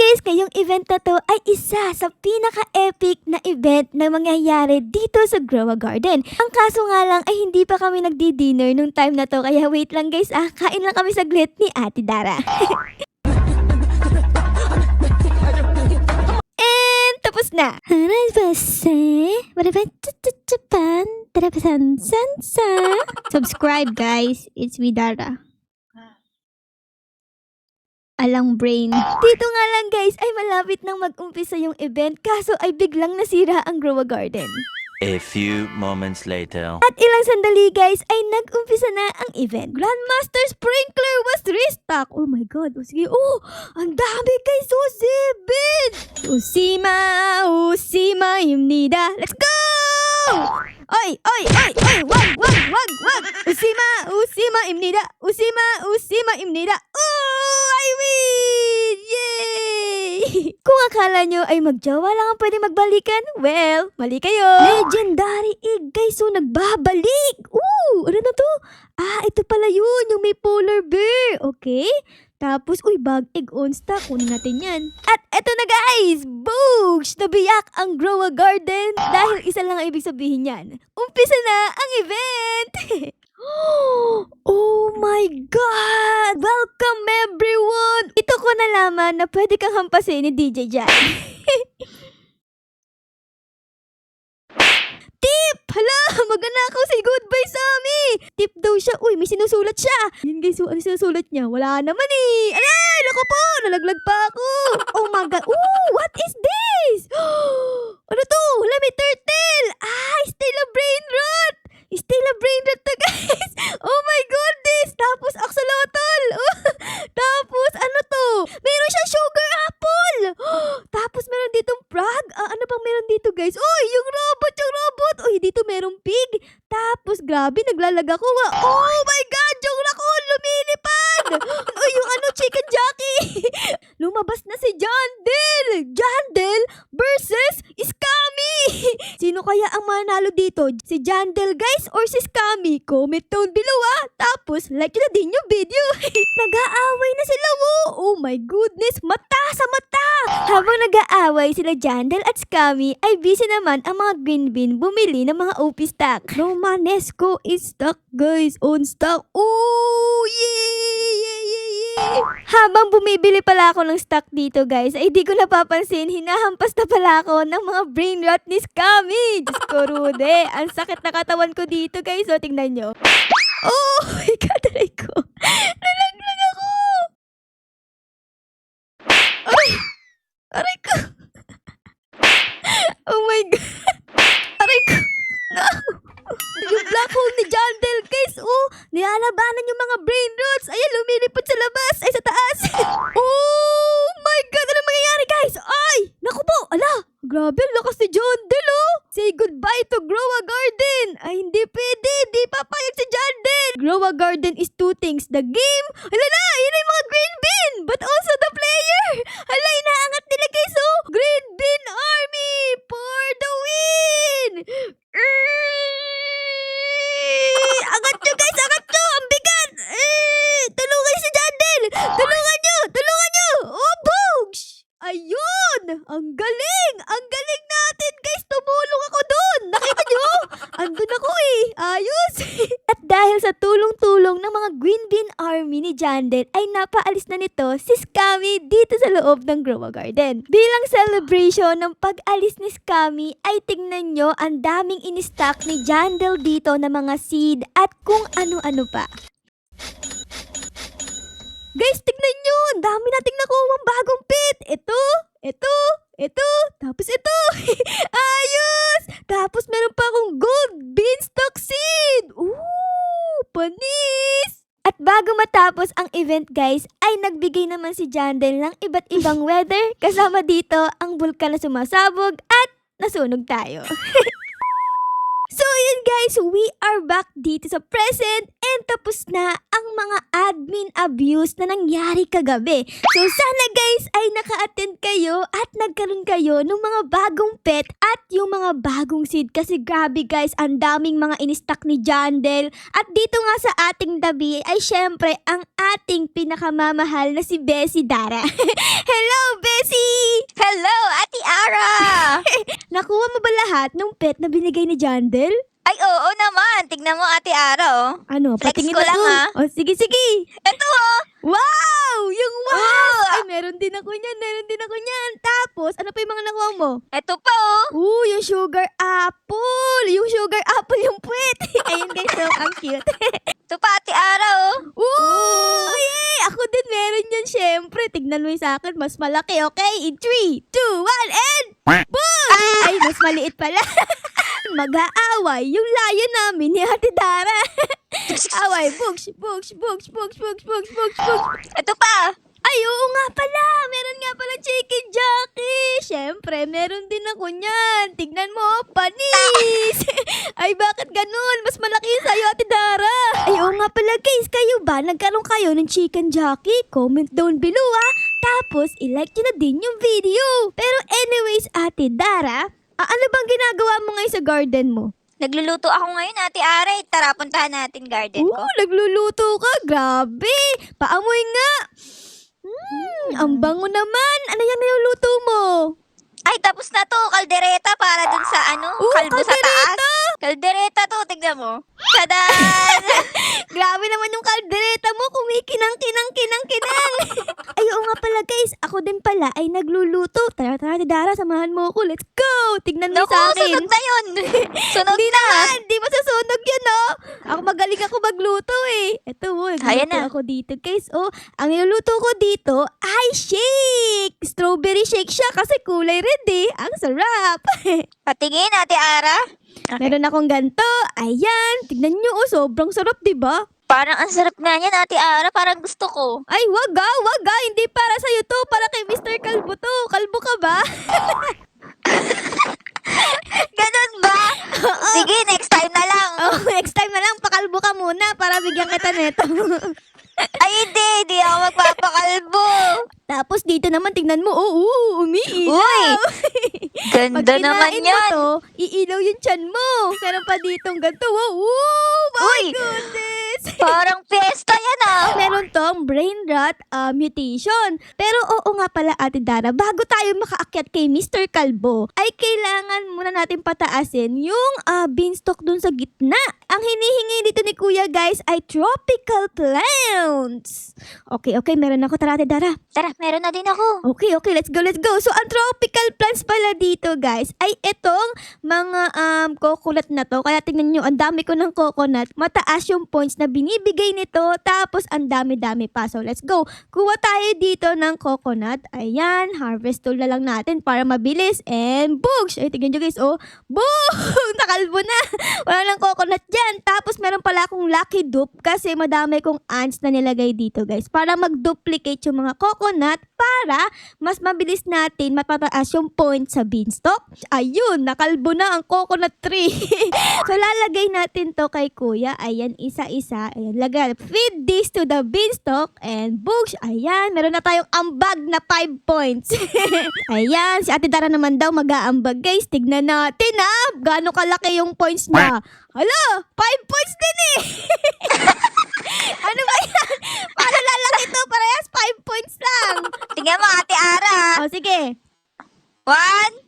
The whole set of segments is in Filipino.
guys, ngayong event na to ay isa sa pinaka-epic na event na mangyayari dito sa Grow a Garden. Ang kaso nga lang ay hindi pa kami nagdi-dinner nung time na to, kaya wait lang guys, kain lang kami saglit ni Ate Dara. And tapos na. Subscribe guys, it's me Dara. Alang brain. Dito nga lang guys ay malapit nang mag-umpisa yung event, kaso ay biglang nasira ang Grow a Garden. A few moments later. At ilang sandali guys ay nag-umpisa na ang event. Grandmaster Sprinkler was restock. Oh my god. O sige. Oh, ang dami guys. So seven. Usima, imnida. Let's go! Oy. Wag. Usima, imnida. Usima, imnida. Oh, I win! Yay! Kung akala nyo ay magjowa lang ang pwede magbalikan, well, mali kayo. Legendary egg guys, so nagbabalik. Ano na to? Ito pala yun, yung may polar bear. Okay? Tapos, bag egg on stock. Kunin natin yan. At eto na guys! Boosh! Nabiyak ang Grow a Garden dahil isa lang ang ibig sabihin yan. Umpisa na ang event! Oh my God! Welcome everyone! Ito ko nalaman na pwede kang hampasin ni DJ Jan. Tip! Hala! Magana ako say goodbye sa amin! Tip daw siya. May sinusulat siya. Yun guys, ano sinusulat niya? Wala naman eh. Naku po! Nalaglag pa ako. Oh my God. What is this? Ano to? Wala, may turtle. Stella brain rot. Stella brain rot to guys. Oh my goodness. Tapos axolotl. Tapos ano to? Meron siya sugar apple. Tapos meron ditong frog. Ano bang meron dito guys? Yung robot. Dito merong pig. Tapos grabe, naglalag ako. Oh my God, yung raccoon lumilipad. Yung chicken jockey. Lumabas na si Jandel. Jandel versus Scammy. Sino kaya ang manalo dito? Si Jandel guys or si Scammy? Comment down below Tapos like nyo na din yung video. Nag-aaway na sila Oh my goodness, mata sa mata. Habang nag-aaway sila Jandel at Scammy ay busy naman ang mga green bean bumili ng mga OP stock. Romanesco is stock guys, on stock. Yeah. Habang bumibili pala ako ng stock dito guys, ay di ko napapansin, hinahampas na pala ako ng mga brain rot ni Scammy. Diyos ko Rude, ang sakit na katawan ko dito guys. Tingnan nyo. Oh my God, aray ko. Nalaglag ako. Aray ko. Oh my God. Aray ko. No. Yung black hole ni Jandel guys, nilalabanan yung mga brain rots. Ayan, lumilipad sa labas. Ay, sa taas. Oh my God, ano mangyayari guys? Naku po, grabe, lakas ni Jandel Say goodbye to Grow a Garden. Ay, hindi pwede, hindi papayag si Jandel. Grow a Garden is two things, the game. Hala na, yun yung mga green bean, but also the player. Hala, inaangat nila guys, Green Bean Army for the win. Angat nyo guys, angat nyo! Ang bigat! Tulungan si Jandel! Tulungan nyo! Boosh! Ayun! Ang galing! Ang galing natin guys! Tumulong ako doon! Nakita nyo? Andun ako Ayos! At dahil sa tulong-tulong ng mga Green Bean Army ni Jandel ay napaalis na nito si Scammy dito sa loob ng Grow a Garden. Bilang celebration ng pag-alis ni Scammy ay tingnan nyo ang daming in-stock ni Jandel dito na mga seed at kung ano-ano pa. Guys, tignan nyo! Ang dami nating nakuha bagong pit! Ito, tapos ito! Ayos! Tapos meron pa akong gold beanstalk seed! Panis! At bago matapos ang event guys, ay nagbigay naman si Jandel ng iba't ibang weather, kasama dito ang bulkan na sumasabog at nasunog tayo. So yun guys, we are back dito sa present and tapos na ang mga admin abuse na nangyari kagabi. So sana guys ay naka-attend kayo at nagkaroon kayo ng mga bagong pet at yung mga bagong seed kasi grabe guys, ang daming mga in-stock ni Jandel. At dito nga sa ating tabi ay syempre ang ating pinakamamahal na si Bessie Dara. Hello Bessie! lahat ng pet na binigay ni Jandel? Ay, oo naman. Tignan mo, Ate Ara, oh. Ano, Flex patingin ko lang, ako. ah. Oh, sige, sige. Ito, oh. Wow! Yung Oh. wax! Ay, meron din ako niyan, meron din ako niyan. Tapos, ano pa yung mga nakuha mo? Ito pa, oh. Yung sugar apple! Yung sugar apple yung puwet! Ayun guys, so, ang cute. Ito pa, Ate Ara, oh. Yay! Ako din meron yan, syempre. Tignan mo yung sa akin, mas malaki, okay? In 3, 2, 1, and... Boom! Ay, mas maliit pala. Mag-aaway yung lion namin ni Ate Dara. Away, books. Ito pa. Ay, oo nga pala. Meron nga pala chicken jockey. Syempre, meron din ako niyan. Tignan mo, panis. Ay, bakit ganun? Mas malaki yun sa'yo, Ate Dara. Ay, oo nga pala, guys. Kayo ba? Nagkaroon kayo ng chicken jockey? Comment down below, ah. Tapos, i-like nyo na din yung video. Pero anyways, Ate Dara, ano bang ginagawa mo ngayon sa garden mo? Nagluluto ako ngayon, Ate Ara. Tara, puntahan natin garden ko. Nagluluto ka. Grabe. Paamoy nga. Ang bango naman. Ano yung niluluto mo? Ay, tapos na to. Kaldereta para dun sa kalbo sa taas. Kaldereta to, tignan mo. Tadan! Grabe naman yung kaldereta mo. Kumikinang-kinang. Ay, oo nga pala guys. Ako din pala ay nagluluto. Tara, Dara, samahan mo ako. Let's go. Tignan mo Naku, sa akin. sunog na yun. Sunog Hindi na. naman. Di masusunog yun, oh. Ako magaling ako magluto, eh. Ito, Ayan nagluluto na. ako dito, guys. Oh, ang niluluto ko dito ay shake. Strawberry shake siya kasi kulay red, eh. Ang sarap. Patingin, Ate Ara. Meron akong ganto. Ayan. Tignan nyo, oh. Sobrang sarap, di ba? Parang ang sarap nga yan, Ate Ara. Parang gusto ko. Ay, wag ah. Hindi para sa'yo to. Para kay Mr. Kalbo to. Kalbo ka ba? Ganun ba? Sige, next time na lang. Oh, next time na lang, pakalbo ka muna para bigyan kita neto. Ay, hindi ako magpapakalbo. Tapos dito naman, tingnan mo, umiilaw. Uy, Pag ganda naman kinain yan. mo to, iilaw yung tiyan mo. Meron pa ditong ganito. Wow, my Uy, goodness. parang fiesta yan, ah. Meron tong brain rot mutation. Pero oo nga pala, Ate Dara, bago tayo makaakyat kay Mr. Kalbo, ay kailangan muna natin pataasin yung beanstalk dun sa gitna. Ang hinihingi dito ni Kuya, guys, ay tropical plants. Okay, meron ako. Tara, Ate Dara. Tara, meron na din ako. Okay, let's go. So, ang tropical plants pala dito, guys, ay itong mga coconut na to. Kaya tingnan nyo, ang dami ko ng coconut. Mataas yung points na binibigay nito. Tapos, ang dami-dami pa. So, let's go. Kuha tayo dito ng coconut. Ayan, harvest tool na lang natin para mabilis. And, boogs! Ay, tingnan nyo, guys. Oh, boom! Nakalbo na. Wala nang coconut dyan. Tapos, meron pala akong lucky dupe kasi madami kong ants na nilagay dito, guys. Para mag-duplicate yung mga coconut para mas mabilis natin mapataas yung point sa beanstalk. Ayun, nakalbo na ang coconut tree. So, lalagay natin to kay Kuya. Ayan, isa-isa. Ayan, lagay. Feed this to the beanstalk and books. Ayan, meron na tayong ambag na 5 points. Ayan, si Ate Dara naman daw mag-aambag. Guys, tignan natin gaano kalaki yung points niya. Hala, 5 points din eh. Ano ba yan? Paano lalaki to? Parehas 5 points lang. Tingnan mo, Ate Ara. O, sige. 1,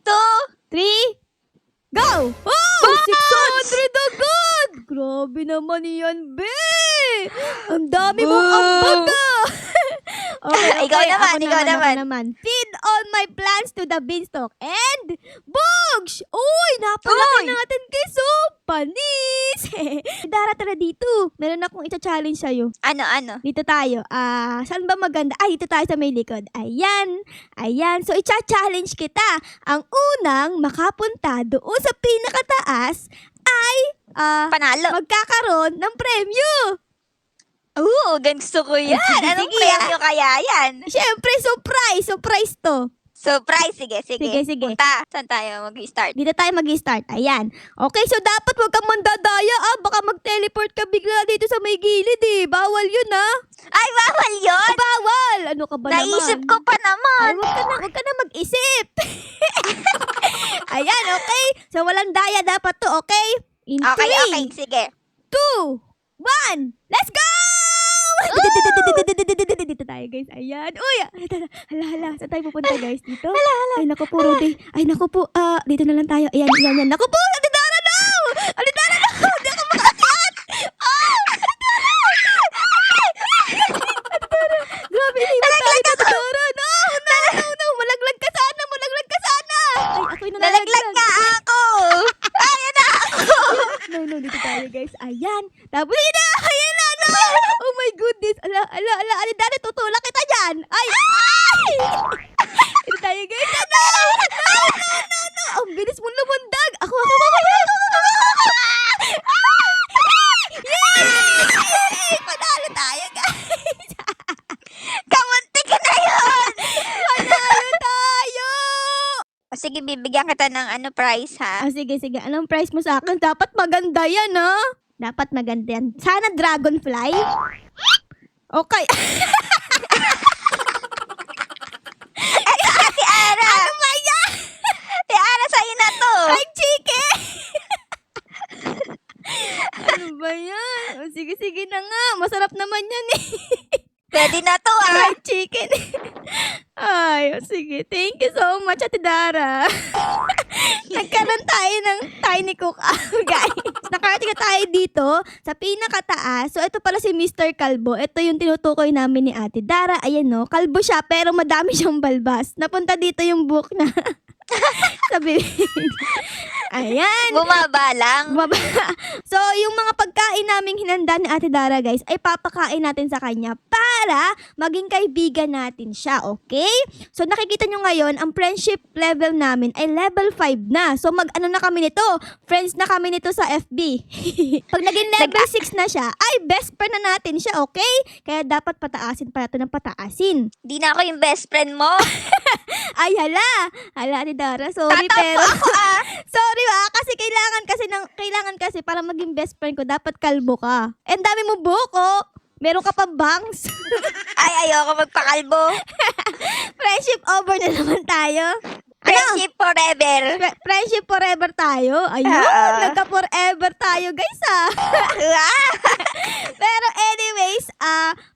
2, 3, go! Oh! 600 agad! Grabe naman yan, be! Ang dami mong Boom! ambag Okay, Ikaw naman, ako ikaw ako naman. Feed all my plants to the beanstalk. And, bugs! Uy, napalaki Uy! natin guys, panis! Dara, tara dito. Meron akong ita-challenge sa'yo. ano? Dito tayo. Saan ba maganda? Dito tayo sa may likod. Ayan. So, icha-challenge kita. Ang unang makapunta doon sa pinakataas ay Panalo. magkakaroon ng premyo. Gusto ko yan. Sige, Anong sige, premyo kaya yan? Siyempre, surprise to. Surprise, sige. Sige. Punta. Saan tayo mag-start? Dito tayo mag-start. Ayan. Okay, so dapat wag kang mandadaya, Baka mag-teleport ka bigla dito sa may gilid, Bawal yun, Ay, bawal yun! Bawal! Ano ka ba naman? Naisip ko pa Ay, naman. wag ka na mag-isip. Ayan, okay? So, walang daya dapat to, okay? In Okay, 3, sige. 2, 1, let's go! Dito tayo, guys. Ayan. Uy, hala. Saan tayo pupunta, guys? Dito? Ay, naku po, Rudy. Ay, naku po. Dito na lang tayo. Ayan. Naku po, Ate Dara, no! Ate Dara, no! Hindi ako makaakyat! Grabe, iniwan tayo, Ate Dara. No. Malaglag ka sana. Ay, ako'y Nalaglag ka ako! Ayan na ako! No, dito tayo, guys. Ayan. Tapos, ayan na, no! Oh my goodness. Ala, Ate Dara, tutulak kita dyan. Ay! Dito tayo, guys. No! Ang bilis mong lumundag. Ako. Yay! Panalo tayo, guys. Kamunti ka na yun! Panalo tayo! O sige, bibigyan kita ng prize, ha? Sige. Anong price mo sa akin? Dapat maganda yan, ha? Dapat maganda yan. Sana dragonfly. Okay. Si Ara! Ano ba yan? Si Ara, sa'yo na to! Ay, chicken! Ano ba yan? Sige na nga. Masarap naman yan eh. Pwede na to, ah! Fried chicken. Ay, sige. Thank you so much, Ate Dara. Nagkaroon tayo ng tiny cookout, guys. Nakarating na tayo dito sa pinakataas. So, ito pala si Mr. Kalbo. Ito yung tinutukoy namin ni Ate Dara. Ayan, no. Kalbo siya, pero madami siyang balbas. Napunta dito yung book na sa bibig. Ayan. Bumaba lang. So, yung mga pagkain naming hinanda ni Ate Dara, guys, ay papakain natin sa kanya para maging kaibigan natin siya, okay? So, nakikita nyo ngayon, ang friendship level namin ay level 5 na. So, mag-ano na kami nito? Friends na kami nito sa FB. Pag naging level 6 na siya, ay best friend na natin siya, okay? Kaya dapat pataasin pa natin ng pataasin. Di na ako yung best friend mo. Ay, hala, Ate Dara, sorry, Tatampo pero... ako, ah! Sorry kasi kailangan kasi para maging best friend ko, dapat kalbo ka. Eh, ang dami mo buhok, meron ka pa bangs. Ay, ayoko magpakalbo. Friendship over na naman tayo. Friendship forever. Friendship forever tayo. Ayun, nagka-forever tayo, guys, Pero anyways,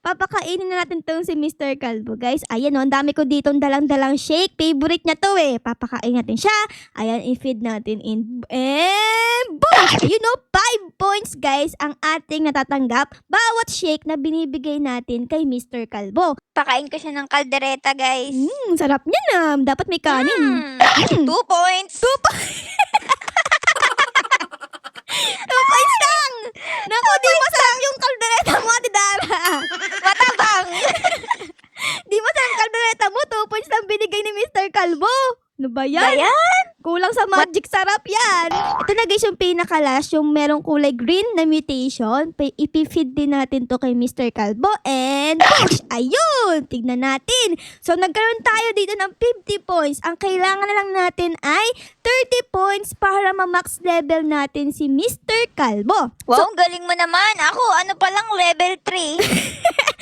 papakainin na natin tong si Mr. Kalbo, guys. Ayan, ang dami ko ditong dalang-dalang shake. Favorite niya to, Papakain natin siya. Ayan, i-feed natin in. And boom! You know, 5 points, guys, ang ating natatanggap bawat shake na binibigay natin kay Mr. Kalbo. Pakain ko siya ng kaldereta, guys. Sarap niya na. Dapat may kanin. 2 points. 2 points lang! Naku, di masarap yung kaldereta mo, Ate Dara. Matabang. Di masarap yung kaldereta mo, 2 points lang binigay ni Mr. Kalbo. Ano ba yan? Kulang sa magic sarap yan. Ito na, guys, yung pinaka-last, yung merong kulay green na mutation. Ipifeed din natin to kay Mr. Kalbo. And push! Ayun! Tignan natin. So, nagkaroon tayo dito ng 50 points. Ang kailangan na lang natin ay 30 points para ma-max level natin si Mr. Kalbo. Wow, galing mo naman. Ako, ano pa lang, level 3.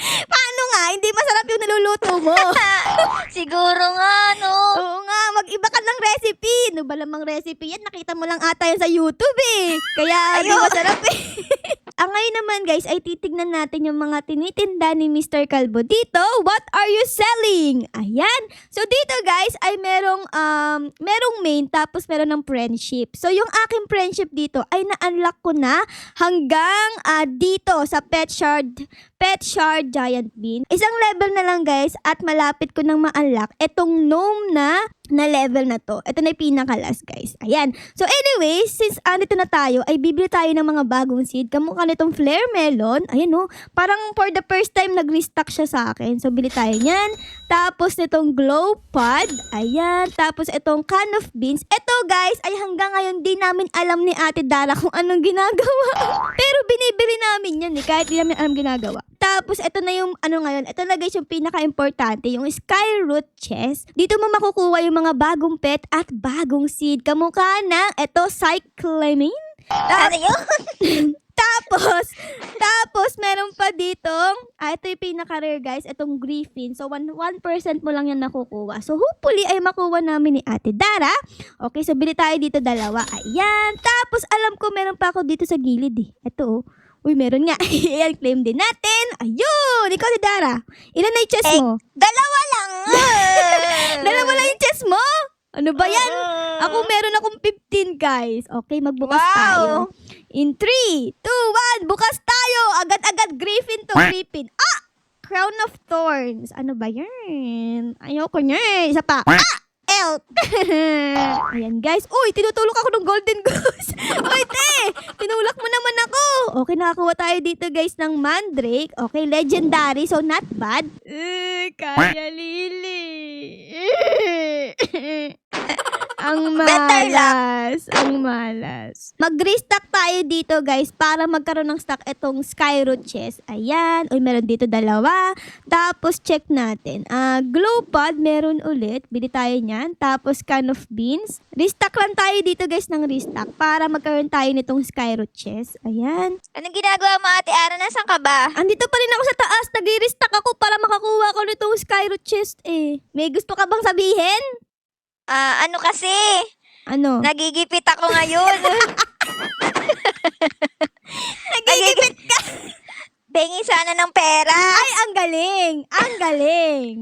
Paano nga? Hindi masarap yung naluluto mo. Siguro nga, no? Oo nga, mag-iba ka ng recipe. Ano ba lamang recipe yan? Nakita mo lang ata yan sa YouTube Kaya di masarap ngayon naman, guys, ay titignan natin yung mga tinitinda ni Mr. Kalbo dito. What are you selling? Ayan. So dito, guys, ay merong main tapos meron ng friendship. So yung aking friendship dito ay na-unlock ko na hanggang dito sa Pet Shard Giant Bean. Isang level na lang, guys, at malapit ko nang ma-unlock etong gnome na level na to. Ito na yung pinaka-last, guys. Ayan. So anyways, since andito na tayo, ay bibili tayo ng mga bagong seed. Kamukha nitong Flare Melon. Ayan, parang for the first time nag-restock siya sa akin. So bili tayo niyan. Tapos nitong Glow Pod. Ayan. Tapos itong Can of Beans. Ito, guys, ay hanggang ngayon di namin alam ni Ate Dara kung anong ginagawa. Pero binibili namin yan kahit di namin alam ginagawa. Tapos, ito na yung, ngayon, ito na, guys, yung pinaka-importante, yung Skyroot Chest. Dito mo makukuha yung mga bagong pet at bagong seed. Kamukha ng, ito, Cyclamen. Ano yun? Tapos, meron pa dito, ito yung pinaka-rare, guys, itong Griffin. So, 1% mo lang yan nakukuha. So, hopefully, ay makuha namin ni Ate Dara. Okay, so, bili tayo dito dalawa. Ayan. Tapos, alam ko, meron pa ako dito sa gilid, Ito, Uy, meron nga. Ayan, claim din natin. Ayun! Ikaw si Dara. Ilan na yung chest mo? Dalawa lang. Dalawa lang yung chest mo? Ano ba yan? Ako meron akong 15, guys. Okay, magbukas tayo. In 3, 2, 1, bukas tayo! Agad-agad, Griffin to Griffin. Ah! Crown of Thorns. Ano ba yan? Ayoko niya eh. Isa pa. Ah! Elk! Ayan, guys. Uy, tinutulak ako ng golden goose. Uy, te! Tinulak mo naman ako. Okay, nakakuha tayo dito, guys, ng mandrake. Okay, legendary. So, not bad. Kaya Lily. Ang Better malas. Ang malas. Mag-restock tayo dito, guys, para magkaroon ng stock itong Skyroot chest. Ayan. Uy, meron dito dalawa. Tapos, check natin. Glow pod, meron ulit. Bili tayo niyan. Tapos, can of beans. Restock lang tayo dito, guys, ng restock para magkaroon tayo nitong Skyroot chest. Ayan. Anong ginagawa mo, Ate Ara? Nasaan ka ba? Andito pa rin ako sa taas. Nag-restock ako para makakuha ko nitong Skyroot chest eh. May gusto ka bang sabihin? Ano kasi? Ano? Nagigipit ako ngayon. Nagigipit ka! Bengi sana ng pera. Ay, ang galing! Ang galing!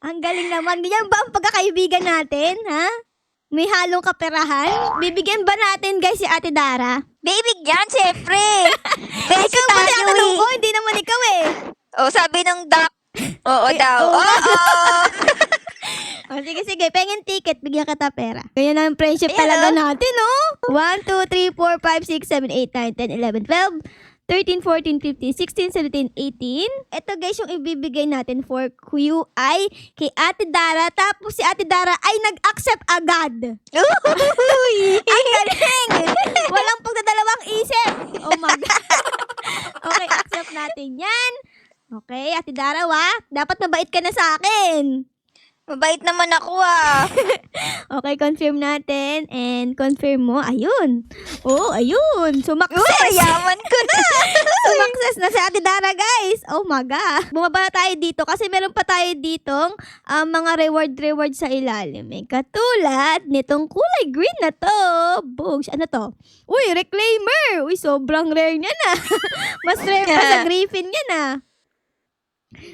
Ang galing naman. Yan ba ang pagkakaibigan natin, ha? May halong kaperahan? Bibigyan ba natin, guys, si Ate Dara? Bibigyan, syempre. Bengi Ikaw ba tayo tanong eh. ko? Hindi naman ikaw eh. Sabi ng duck. Oo Ay, daw. oo. Oo. Sige. Pengin ticket, bigyan kita pera. Kaya na ang friendship Ayan, talaga oh. natin, oh. 1, 2, 3, 4, 5, 6, 7, 8, 9, 10, 11, 12, 13, 14, 15, 16, 17, 18. Ito, guys, yung ibibigay natin for QI kay Ate Dara. Tapos si Ate Dara ay nag-accept agad. Ang galing! Walang pagdadalawang isip. Oh my God. Okay, accept natin yan. Okay, Ate Dara, dapat mabait ka na sa akin. Mabait naman ako ah. Okay, confirm natin. And confirm mo. Ayun. Oh, ayun. Uy, Sumakses. yaman ko na. Sumakses na si Ate Dara, guys. Oh my God. Bumaba na tayo dito kasi meron pa tayo ditong mga reward sa ilalim. Eh. Katulad nitong kulay green na to. Bugs. Ano to? Uy, reclaimer. Uy, sobrang rare niya na. Mas rare pa sa griffin niya na.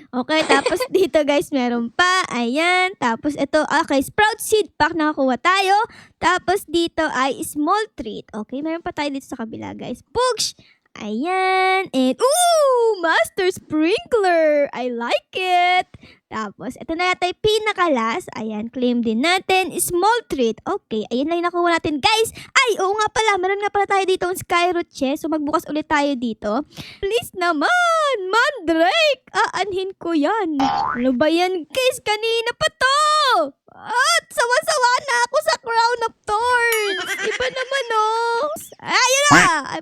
Okay, tapos dito guys, meron pa. Ayan. Tapos ito, okay, sprout seed pack nakakuha tayo. Tapos dito ay small treat. Okay, meron pa tayo dito sa kabila guys. Books! Ayan. And, Master Sprinkler! I like it! Tapos, ito na yata yung pinakalas. Ayan, claim din natin. Small treat. Okay, ayan lang yung nakuha natin. Guys, ay, oo nga pala. Meron nga pala tayo dito ang Skyroot chest. So, magbukas ulit tayo dito. Please naman! Mandrake! Aanhin ko yan. Ano ba yan, guys? Kanina pa to! At sawa-sawa na ako sa Crown of Thorns. Iba naman, oh. Ayun na!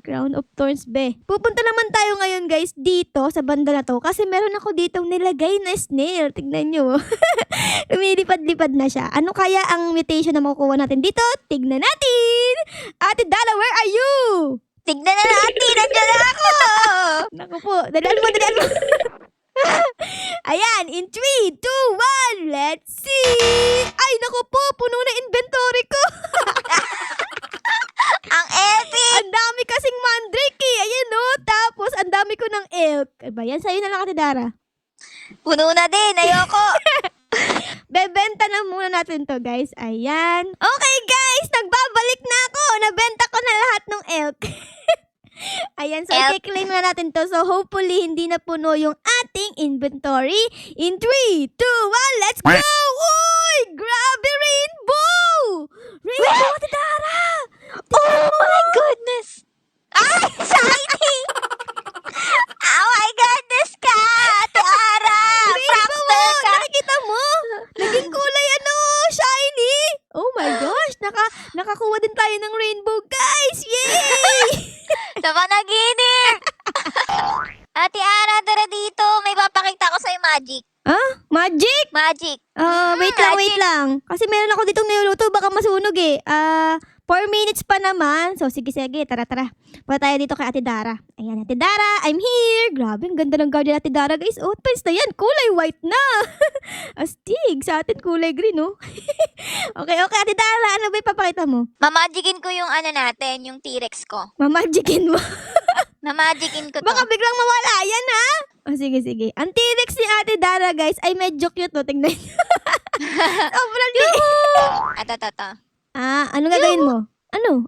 Crown of Thorns, be. Pupunta naman tayo ngayon, guys, dito sa banda na to. Kasi meron ako ditong nilagay na snail. Tignan nyo. Lumilipad-lipad na siya. Ano kaya ang mutation na makukuha natin dito? Tignan natin! Ate Dala, where are you? Tignan na natin. Nandiyan na ako. Naku po. Dalaan mo. Ayan, in 3, 2, 1, let's see! Ay, naku po, puno na inventory ko! Ang epic. Ang dami kasing mandrake eh. Ayan no. Tapos, ang dami ko ng elk. Ba, yan sa'yo na lang, Ate Dara. Puno na din. Ayoko. Bebenta na muna natin to, guys. Ayan. Okay, guys. Nagbabalik na ako. Nabenta ko na lahat ng elk. Ayan, so Elk. i-claim na natin to. So, hopefully, hindi na puno yung ating inventory. In 3, 2, 1, let's go! Uy! Grabe, rainbow! Rainbow, Ate Dara! Oh my goodness. Ay, shiny. Oh my goodness ka. Ate Ara. Rainbow, Prankster ka. nakikita mo? Naging kulay shiny! Oh my gosh, nakakuha din tayo ng rainbow, guys! Yay! Sa panaginip. Ate Ara, tara dito. May papakita ko sa'yo magic. Magic? Magic. Wait lang. Kasi meron ako ditong niluluto, baka masunog eh. 4 minutes pa naman. So, sige, tara. Punta tayo dito kay Ate Dara. Ayan, Ate Dara, I'm here. Grabe, ang ganda ng garden Ate Dara, guys. Oh, pwes na yan. Kulay white na. Astig. Sa atin, kulay green, oh. Okay, Ate Dara, ano ba ipapakita mo? Mamagicin ko yung ano natin, yung T-Rex ko. Mamagicin mo. Na-magicin ko to. Baka biglang mawala yan, ha? Oh, sige, sige. Ang T-Rex ni Ate Dara, guys, ay medyo cute, no? Tingnan nyo. Sobrang liit. Ito. Ano gagawin mo? Ano?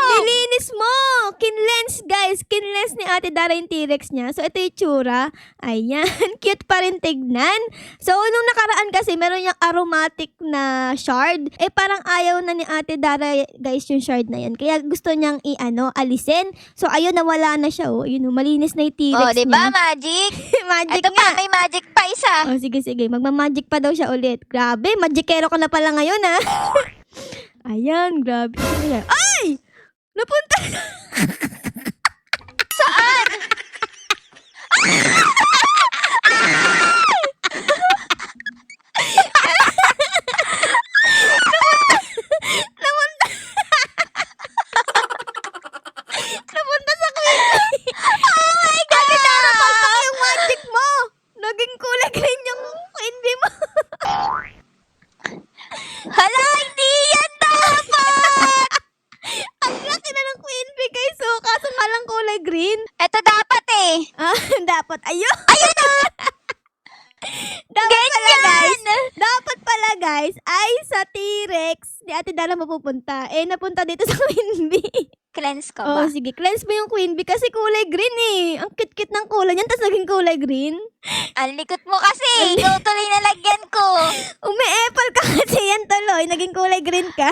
Nilinis mo! Kinlens, guys. Kinlens ni Ate Dara yung T-Rex niya. So, ito yung tsura. Ayan. Cute pa rin tignan. So, nung nakaraan kasi, meron yung aromatic na shard. Parang ayaw na ni Ate Dara, guys, yung shard na yan. Kaya gusto niyang alisin. So, ayun, nawala na siya, oh. Yun, malinis na yung T-Rex Oh, diba, niya. magic? Magic Ito nga. pa, may magic pa isa. Oh, sige, sige. Magmamagic pa daw siya ulit. Grabe, magicero ka na pala ngayon, ha? Ayan, grabe. Ay! Napunta! Saan? Napunta sa Queen Bee! Oh my God! Ate Dara, palpak yung magic mo! Naging kulay green yung Queen Bee mo. Hala, hindi yan dapat! Ang laki na ng Queen Bee, guys. So, kaso nga lang kulay green. Ito dapat eh. Dapat. Ayun! Ganyan! Dapat pala, guys, ay sa T-Rex ni Ate Dara mapupunta. Napunta dito sa Queen Bee. Cleanse ko Oo, ba? sige. Cleanse mo yung Queen Bee kasi kulay green eh. Ang cute-cute ng kulay niyan, tapos naging kulay green. Ang likot mo kasi. Ikaw tuloy na lagyan ko. Umi-apple ka kasi yan tuloy. Naging kulay green ka.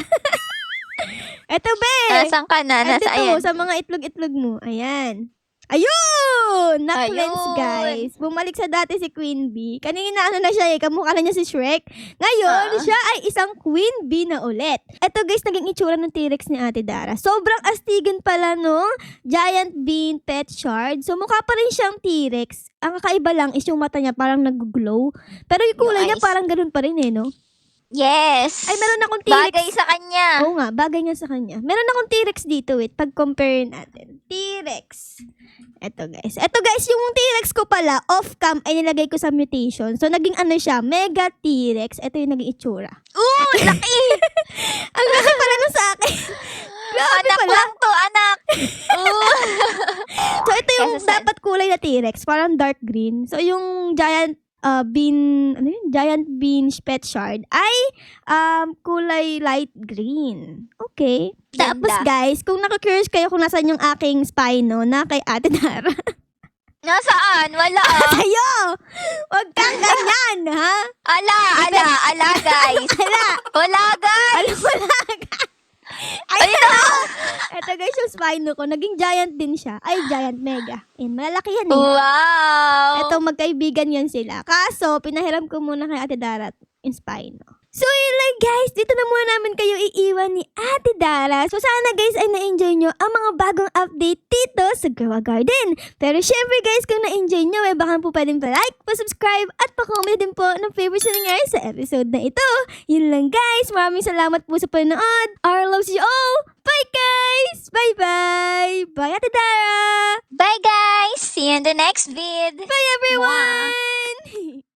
Eto, be. Nasaan ka na? Eto Nasa to, ayan. sa mga itlog-itlog mo. Ayan. Ayun! Na-cleanse, Ayun. guys. Bumalik sa dati si Queen Bee. Kanina na siya kamukha na niya si Shrek. Ngayon, siya ay isang Queen Bee na ulit. Eto, guys, naging itsura ng T-Rex ni Ate Dara. Sobrang astigin pala, no? Giant Bean Pet Shard. So, mukha pa rin siyang T-Rex. Ang kakaiba lang is yung mata niya parang nag-glow. Pero yung kulay Yung niya eyes. parang ganun pa rin no? Yes. Ay, meron akong T-Rex. Bagay sa kanya. Oo nga, bagay nga sa kanya. Meron akong T-Rex dito, wait. Pag-compare natin. T-Rex. Eto, guys. Eto, guys, yung T-Rex ko pala, off-cam, ay nilagay ko sa mutation. So, naging siya, Mega T-Rex. Eto yung naging itsura. Laki! Ang laki pala nung sa akin. Grabe Anak pala. lang to, anak. So, ito yung Kesa saan? dapat kulay na T-Rex. Parang dark green. So, yung giant giant bean pet shard ay kulay light green. Okay. Ganda. Tapos guys, kung nakaka-curious kayo kung nasan yung aking spino na kay Ate Dara. Nasaan? Wala. Sa'yo! Huwag kang ganyan, ha? Ala, guys. Wala, guys. Wala ka. Ayun na! Ito guys, yung spino ko, naging giant din siya. Ay, giant mega. Malalaki yan Wow. Ito, magkaibigan yan sila. Kaso, pinahiram ko muna kay Ate Dara yung spino. So, yun lang guys. Dito na muna namin kayo iiwan ni Ate Dara. So, sana guys ay na-enjoy nyo ang mga bagong update dito sa Gawa Garden. Pero syempre guys, kung na-enjoy nyo, baka po pwedeng pa-like, pa-subscribe, at pa-comment din po ng favorite na nangyari sa episode na ito. Yun lang guys. Maraming salamat po sa panonood. Our loves you all. Bye guys! Bye-bye! Bye Ate Dara! Bye, guys. See you in the next vid. Bye everyone!